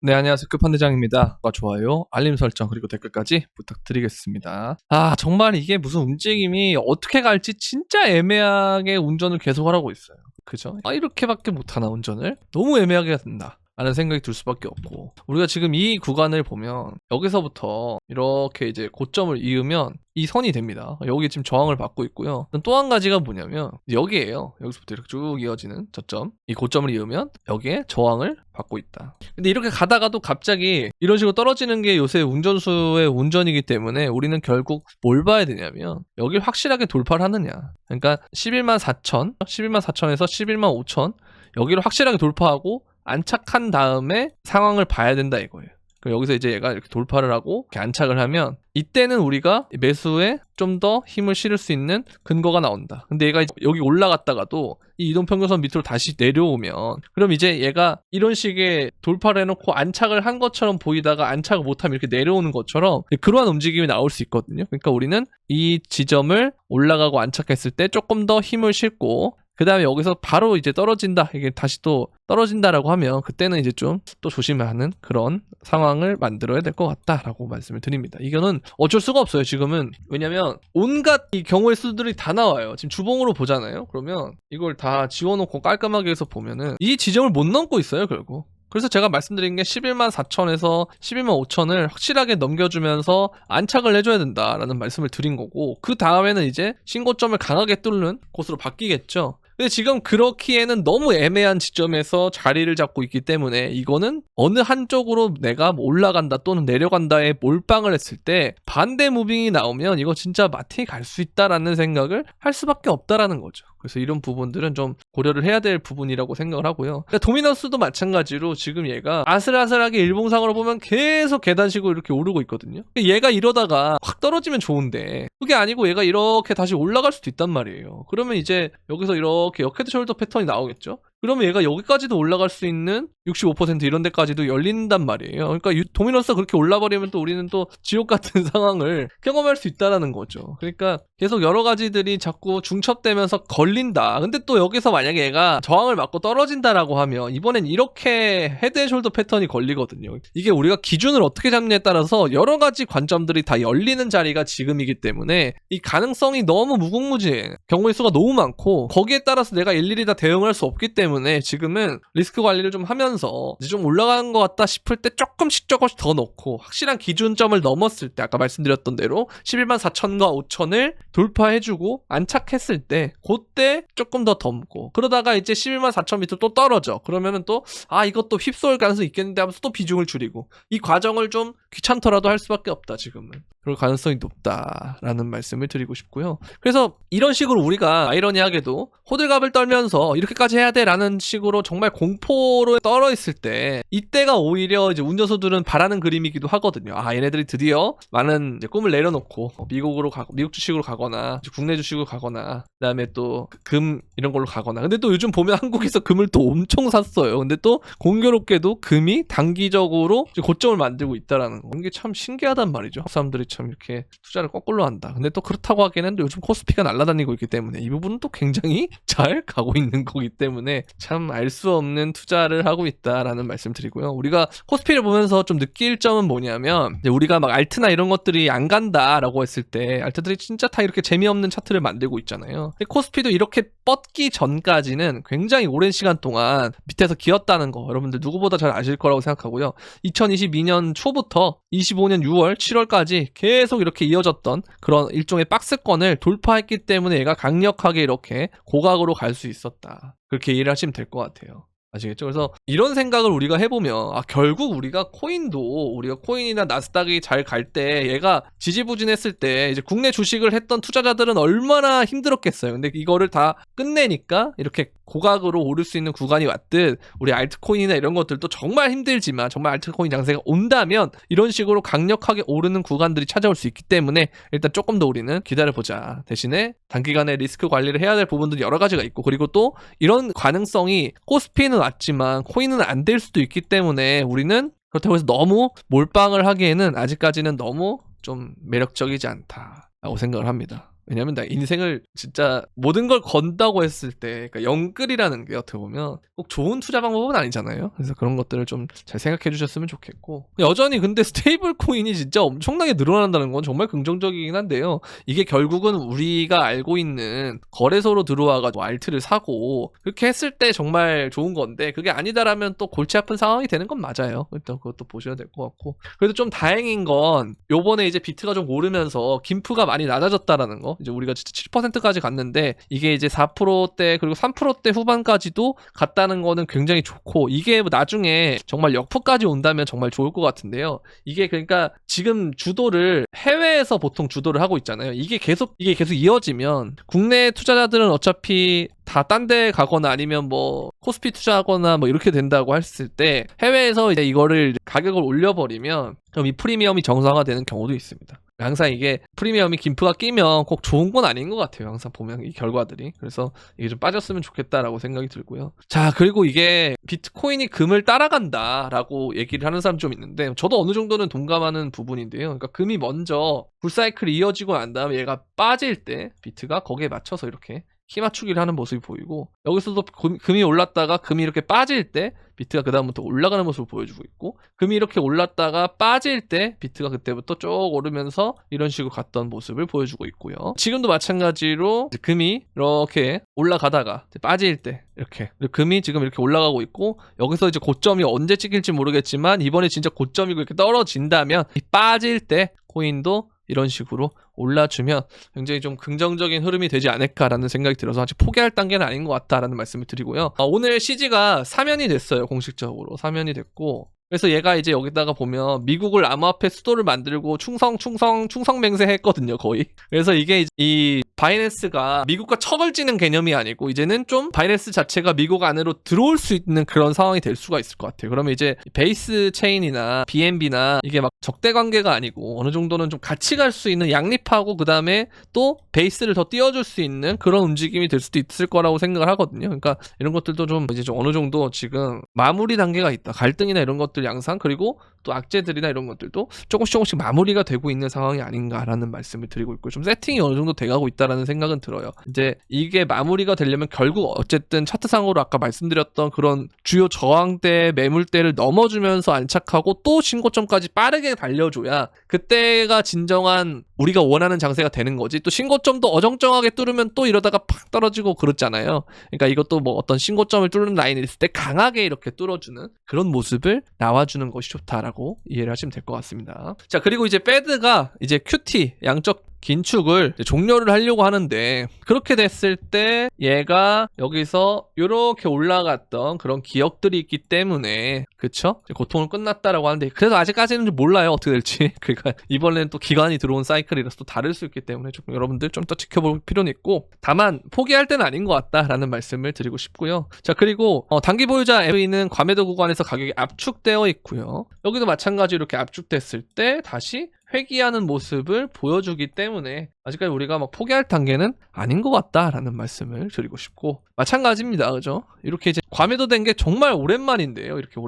네, 안녕하세요. 끝판대장입니다. 좋아요, 알림 설정, 그리고 댓글까지 부탁드리겠습니다. 정말 이게 무슨 움직임이 어떻게 갈지 진짜 애매하게 운전을 계속 하라고 있어요. 그죠? 이렇게밖에 못하나, 운전을? 너무 애매하게 된다 라는 생각이 들 수밖에 없고, 우리가 지금 이 구간을 보면 여기서부터 이렇게 이제 고점을 이으면 이 선이 됩니다. 여기 지금 저항을 받고 있고요. 또 한 가지가 뭐냐면 여기에요. 여기서부터 이렇게 쭉 이어지는 저점, 이 고점을 이으면 여기에 저항을 받고 있다. 근데 이렇게 가다가도 갑자기 이런 식으로 떨어지는 게 요새 운전수의 운전이기 때문에 우리는 결국 뭘 봐야 되냐면 여길 확실하게 돌파를 하느냐. 그러니까 11만 4천, 11만 4천에서 11만 5천 여기를 확실하게 돌파하고 안착한 다음에 상황을 봐야 된다 이거예요. 그럼 여기서 이제 얘가 이렇게 돌파를 하고 이렇게 안착을 하면 이때는 우리가 매수에 좀 더 힘을 실을 수 있는 근거가 나온다. 근데 얘가 여기 올라갔다가도 이 이동평균선 밑으로 다시 내려오면, 그럼 이제 얘가 이런 식의 돌파를 해놓고 안착을 한 것처럼 보이다가 안착을 못하면 이렇게 내려오는 것처럼 그러한 움직임이 나올 수 있거든요. 그러니까 우리는 이 지점을 올라가고 안착했을 때 조금 더 힘을 실고, 그 다음에 여기서 바로 이제 떨어진다, 이게 다시 또 떨어진다라고 하면 그때는 이제 좀 또 조심해야 하는 그런 상황을 만들어야 될 것 같다라고 말씀을 드립니다. 이거는 어쩔 수가 없어요, 지금은. 왜냐면 온갖 이 경우의 수들이 다 나와요. 지금 주봉으로 보잖아요. 그러면 이걸 다 지워놓고 깔끔하게 해서 보면은 이 지점을 못 넘고 있어요, 결국. 그래서 제가 말씀드린 게 11만 4천에서 11만 5천을 확실하게 넘겨주면서 안착을 해줘야 된다라는 말씀을 드린 거고, 그 다음에는 이제 신고점을 강하게 뚫는 곳으로 바뀌겠죠. 근데 지금 그렇기에는 너무 애매한 지점에서 자리를 잡고 있기 때문에 이거는 어느 한쪽으로 내가 올라간다 또는 내려간다에 몰빵을 했을 때 반대 무빙이 나오면 이거 진짜 마팅이 갈 수 있다라는 생각을 할 수밖에 없다라는 거죠. 그래서 이런 부분들은 좀 고려를 해야 될 부분이라고 생각을 하고요. 그러니까 도미넌스도 마찬가지로 지금 얘가 아슬아슬하게 일봉상으로 보면 계속 계단식으로 이렇게 오르고 있거든요. 얘가 이러다가 확 떨어지면 좋은데 그게 아니고 얘가 이렇게 다시 올라갈 수도 있단 말이에요. 그러면 이제 여기서 이렇게 역헤드 숄더 패턴이 나오겠죠? 그러면 얘가 여기까지도 올라갈 수 있는 65% 이런 데까지도 열린단 말이에요. 그러니까 도미넌스가 그렇게 올라버리면 또 우리는 또 지옥 같은 상황을 경험할 수 있다라는 거죠. 그러니까 계속 여러 가지들이 자꾸 중첩되면서 걸린다. 근데 또 여기서 만약에 얘가 저항을 맞고 떨어진다라고 하면 이번엔 이렇게 헤드 앤 숄더 패턴이 걸리거든요. 이게 우리가 기준을 어떻게 잡느냐에 따라서 여러 가지 관점들이 다 열리는 자리가 지금이기 때문에 이 가능성이 너무 무궁무진해. 경우의 수가 너무 많고 거기에 따라서 내가 일일이 다 대응할 수 없기 때문에 지금은 리스크 관리를 좀 하면서 이제 좀 올라가는 것 같다 싶을 때 조금씩 더 넣고, 확실한 기준점을 넘었을 때 아까 말씀드렸던 대로 11만 4천과 5천을 돌파해주고 안착했을 때 그때 조금 더 덤고, 그러다가 이제 11만 4천 밑으로 또 떨어져. 그러면은 또 이것도 휩쓸 가능성이 있겠는데 하면서 또 비중을 줄이고, 이 과정을 좀 귀찮더라도 할 수밖에 없다 지금은. 그럴 가능성이 높다라는 말씀을 드리고 싶고요. 그래서 이런 식으로 우리가 아이러니하게도 호들갑을 떨면서 이렇게까지 해야 돼 라는 식으로 정말 공포로 떨어 있을 때, 이때가 오히려 이제 운전수들은 바라는 그림이기도 하거든요. 얘네들이 드디어 많은 이제 꿈을 내려놓고 미국으로 가고, 미국 주식으로 가거나 국내 주식으로 가거나, 그다음에 또 금 이런 걸로 가거나. 근데 또 요즘 보면 한국에서 금을 또 엄청 샀어요. 근데 또 공교롭게도 금이 단기적으로 고점을 만들고 있다라는 거, 이게 참 신기하단 말이죠. 사람들이 참 이렇게 투자를 거꾸로 한다. 근데 또 그렇다고 하기에는 요즘 코스피가 날아다니고 있기 때문에 이 부분은 또 굉장히 잘 가고 있는 거기 때문에 참 알 수 없는 투자를 하고 있다라는 말씀 드리고요. 우리가 코스피를 보면서 좀 느낄 점은 뭐냐면, 이제 우리가 막 알트나 이런 것들이 안 간다라고 했을 때 알트들이 진짜 다 이렇게 재미없는 차트를 만들고 있잖아요. 근데 코스피도 이렇게 뻗기 전까지는 굉장히 오랜 시간 동안 밑에서 기었다는 거 여러분들 누구보다 잘 아실 거라고 생각하고요. 2022년 초부터 25년 6월, 7월까지 계속 이렇게 이어졌던 그런 일종의 박스권을 돌파했기 때문에 얘가 강력하게 이렇게 고각으로 갈 수 있었다. 그렇게 이해를 하시면 될 것 같아요. 아시겠죠? 그래서 이런 생각을 우리가 해보면 결국 우리가 코인이나 나스닥이 잘 갈 때, 얘가 지지부진했을 때 이제 국내 주식을 했던 투자자들은 얼마나 힘들었겠어요. 근데 이거를 다 끝내니까 이렇게 고각으로 오를 수 있는 구간이 왔듯, 우리 알트코인이나 이런 것들도 정말 힘들지만 정말 알트코인 장세가 온다면 이런 식으로 강력하게 오르는 구간들이 찾아올 수 있기 때문에 일단 조금 더 우리는 기다려보자. 대신에 단기간에 리스크 관리를 해야 될 부분들이 여러 가지가 있고, 그리고 또 이런 가능성이 코스피는 왔지만 코인은 안 될 수도 있기 때문에 우리는 그렇다고 해서 너무 몰빵을 하기에는 아직까지는 너무 좀 매력적이지 않다라고 생각을 합니다. 왜냐면 나 인생을 진짜 모든 걸 건다고 했을 때, 그러니까 영끌이라는 게 어떻게 보면 꼭 좋은 투자 방법은 아니잖아요. 그래서 그런 것들을 좀 잘 생각해 주셨으면 좋겠고, 여전히 근데 스테이블 코인이 진짜 엄청나게 늘어난다는 건 정말 긍정적이긴 한데요. 이게 결국은 우리가 알고 있는 거래소로 들어와가지고 알트를 사고 그렇게 했을 때 정말 좋은 건데, 그게 아니다라면 또 골치 아픈 상황이 되는 건 맞아요. 일단 그것도 보셔야 될 것 같고, 그래도 좀 다행인 건 요번에 이제 비트가 좀 오르면서 김프가 많이 낮아졌다라는 거. 이제 우리가 진짜 7%까지 갔는데 이게 이제 4%대 그리고 3%대 후반까지도 갔다는 거는 굉장히 좋고, 이게 나중에 정말 역프까지 온다면 정말 좋을 것 같은데요. 이게 그러니까 지금 주도를 해외에서 보통 주도를 하고 있잖아요. 이게 계속 이어지면 국내 투자자들은 어차피 다 딴 데 가거나 아니면 뭐 코스피 투자하거나 뭐 이렇게 된다고 했을 때, 해외에서 이제 이거를 가격을 올려버리면 그럼 이 프리미엄이 정상화되는 경우도 있습니다. 항상 이게 프리미엄이 김프가 끼면 꼭 좋은 건 아닌 것 같아요. 항상 보면 이 결과들이. 그래서 이게 좀 빠졌으면 좋겠다라고 생각이 들고요. 자, 그리고 이게 비트코인이 금을 따라간다라고 얘기를 하는 사람 좀 있는데, 저도 어느 정도는 동감하는 부분인데요. 그러니까 금이 먼저 굴사이클이 이어지고 난 다음에 얘가 빠질 때 비트가 거기에 맞춰서 이렇게 키 맞추기를 하는 모습이 보이고, 여기서도 금이 올랐다가 금이 이렇게 빠질 때 비트가 그 다음부터 올라가는 모습을 보여주고 있고, 금이 이렇게 올랐다가 빠질 때 비트가 그때부터 쭉 오르면서 이런 식으로 갔던 모습을 보여주고 있고요. 지금도 마찬가지로 금이 이렇게 올라가다가 빠질 때 이렇게, 금이 지금 이렇게 올라가고 있고, 여기서 이제 고점이 언제 찍힐지 모르겠지만 이번에 진짜 고점이고 이렇게 떨어진다면 이 빠질 때 코인도 이런 식으로 올라주면 굉장히 좀 긍정적인 흐름이 되지 않을까라는 생각이 들어서 아직 포기할 단계는 아닌 것 같다라는 말씀을 드리고요. 오늘 CG가 사면이 됐어요. 공식적으로 사면이 됐고, 그래서 얘가 이제 여기다가 보면 미국을 암호화폐 수도를 만들고 충성맹세 했거든요, 거의. 그래서 이게 이 바이낸스가 미국과 척을 지는 개념이 아니고, 이제는 좀 바이낸스 자체가 미국 안으로 들어올 수 있는 그런 상황이 될 수가 있을 것 같아요. 그러면 이제 베이스 체인이나 BNB나 이게 막 적대 관계가 아니고 어느 정도는 좀 같이 갈 수 있는, 양립하고 그 다음에 또 베이스를 더 띄워줄 수 있는 그런 움직임이 될 수도 있을 거라고 생각을 하거든요. 그러니까 이런 것들도 좀 이제 좀 어느 정도 지금 마무리 단계가 있다. 갈등이나 이런 것들 양상, 그리고 또 악재들이나 이런 것들도 조금씩 마무리가 되고 있는 상황이 아닌가라는 말씀을 드리고 있고, 좀 세팅이 어느 정도 돼가고 있다라는 생각은 들어요. 이제 이게 마무리가 되려면 결국 어쨌든 차트상으로 아까 말씀드렸던 그런 주요 저항대, 매물대를 넘어주면서 안착하고 또 신고점까지 빠르게 달려줘야 그때가 진정한 우리가 원하는 장세가 되는 거지. 또 신고점도 어정쩡하게 뚫으면 또 이러다가 팍 떨어지고 그렇잖아요. 그러니까 이것도 뭐 어떤 신고점을 뚫는 라인이 있을 때 강하게 이렇게 뚫어주는 그런 모습을 나와주는 것이 좋다라고 이해를 하시면 될 것 같습니다. 자, 그리고 이제 패드가 이제 QT 양적 긴축을 종료를 하려고 하는데, 그렇게 됐을 때 얘가 여기서 이렇게 올라갔던 그런 기억들이 있기 때문에, 그쵸? 고통은 끝났다라고 하는데, 그래도 아직까지는 좀 몰라요, 어떻게 될지. 그러니까 이번에는 또 기간이 들어온 사이클이라서 또 다를 수 있기 때문에 조금 여러분들 좀 더 지켜볼 필요는 있고, 다만 포기할 때는 아닌 것 같다라는 말씀을 드리고 싶고요. 자, 그리고 단기 보유자 FE는 과매도 구간에서 가격이 압축되어 있고요. 여기도 마찬가지로 이렇게 압축됐을 때 다시 회귀하는 모습을 보여주기 때문에 아직까지 우리가 막 포기할 단계는 아닌 것 같다라는 말씀을 드리고 싶고, 마찬가지입니다. 그죠? 이렇게 이제 과매도 된 게 정말 오랜만인데요. 이렇게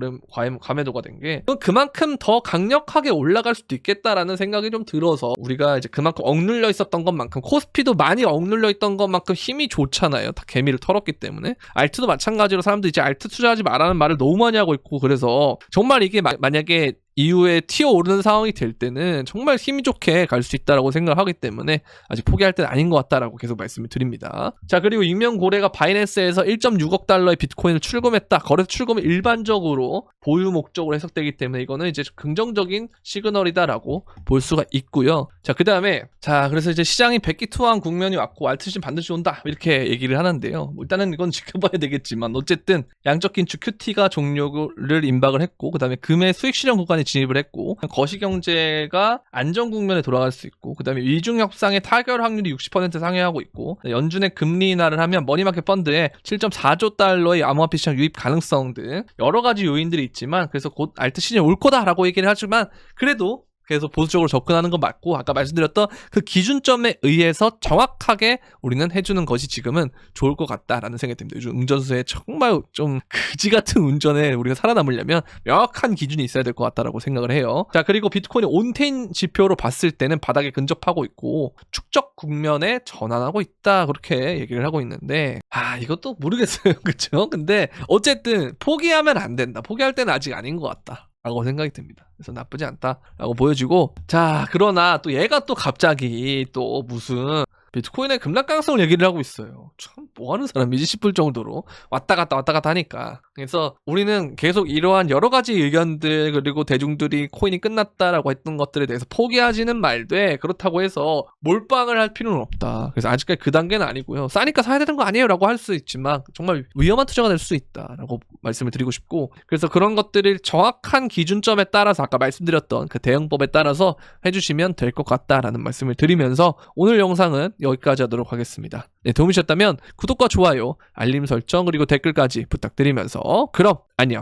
과매도가 된 게 그만큼 더 강력하게 올라갈 수도 있겠다라는 생각이 좀 들어서, 우리가 이제 그만큼 억눌려 있었던 것만큼, 코스피도 많이 억눌려 있던 것만큼 힘이 좋잖아요. 다 개미를 털었기 때문에. 알트도 마찬가지로 사람들이 이제 알트 투자하지 말라는 말을 너무 많이 하고 있고, 그래서 정말 이게 만약에 이후에 튀어오르는 상황이 될 때는 정말 힘이 좋게 갈 수 있다라고 생각을 하기 때문에 아직 포기할 때는 아닌 것 같다라고 계속 말씀을 드립니다. 자, 그리고 익명고래가 바이낸스에서 1.6억 달러의 비트코인을 출금했다. 거래소 출금은 일반적으로 보유 목적으로 해석되기 때문에 이거는 이제 긍정적인 시그널이다라고 볼 수가 있고요. 자, 그 다음에 그래서 이제 시장이 백기투항 국면이 왔고 알트 시즌 반드시 온다, 이렇게 얘기를 하는데요. 뭐 일단은 이건 지켜봐야 되겠지만, 어쨌든 양적 긴축 QT가 종료를 임박을 했고, 그 다음에 금의 수익 실현 구간이 진입을 했고, 거시경제가 안정 국면에 돌아갈 수 있고, 그 다음에 위중 협상의 타결 확률이 60% 상회하고 있고, 연준의 금리 인하를 하면 머니마켓 펀드에 7.4조 달러의 암호화폐 시장 유입 가능성 등 여러 가지 요인들이 있지만, 그래서 곧 알트 시즌이 올 거다라고 얘기를 하지만, 그래도 그래서 보수적으로 접근하는 건 맞고 아까 말씀드렸던 그 기준점에 의해서 정확하게 우리는 해주는 것이 지금은 좋을 것 같다라는 생각이 듭니다. 요즘 운전수에 정말 좀 그지 같은 운전에 우리가 살아남으려면 명확한 기준이 있어야 될 것 같다라고 생각을 해요. 자, 그리고 비트코인이 온테인 지표로 봤을 때는 바닥에 근접하고 있고 축적 국면에 전환하고 있다 그렇게 얘기를 하고 있는데 이것도 모르겠어요. 그쵸? 근데 어쨌든 포기하면 안 된다. 포기할 때는 아직 아닌 것 같다 라고 생각이 듭니다. 그래서 나쁘지 않다라고 보여지고, 자, 그러나 또 얘가 또 갑자기 또 무슨 비트코인의 급락 가능성을 얘기를 하고 있어요. 참 뭐하는 사람이지 싶을 정도로 왔다 갔다 하니까. 그래서 우리는 계속 이러한 여러 가지 의견들 그리고 대중들이 코인이 끝났다라고 했던 것들에 대해서 포기하지는 말되 그렇다고 해서 몰빵을 할 필요는 없다. 그래서 아직까지 그 단계는 아니고요. 싸니까 사야 되는 거 아니에요 라고 할 수 있지만 정말 위험한 투자가 될 수 있다라고 말씀을 드리고 싶고, 그래서 그런 것들을 정확한 기준점에 따라서 아까 말씀드렸던 그 대응법에 따라서 해주시면 될 것 같다라는 말씀을 드리면서 오늘 영상은 여기까지 하도록 하겠습니다. 네, 도움이 되셨다면 구독과 좋아요, 알림 설정 그리고 댓글까지 부탁드리면서 그럼 안녕.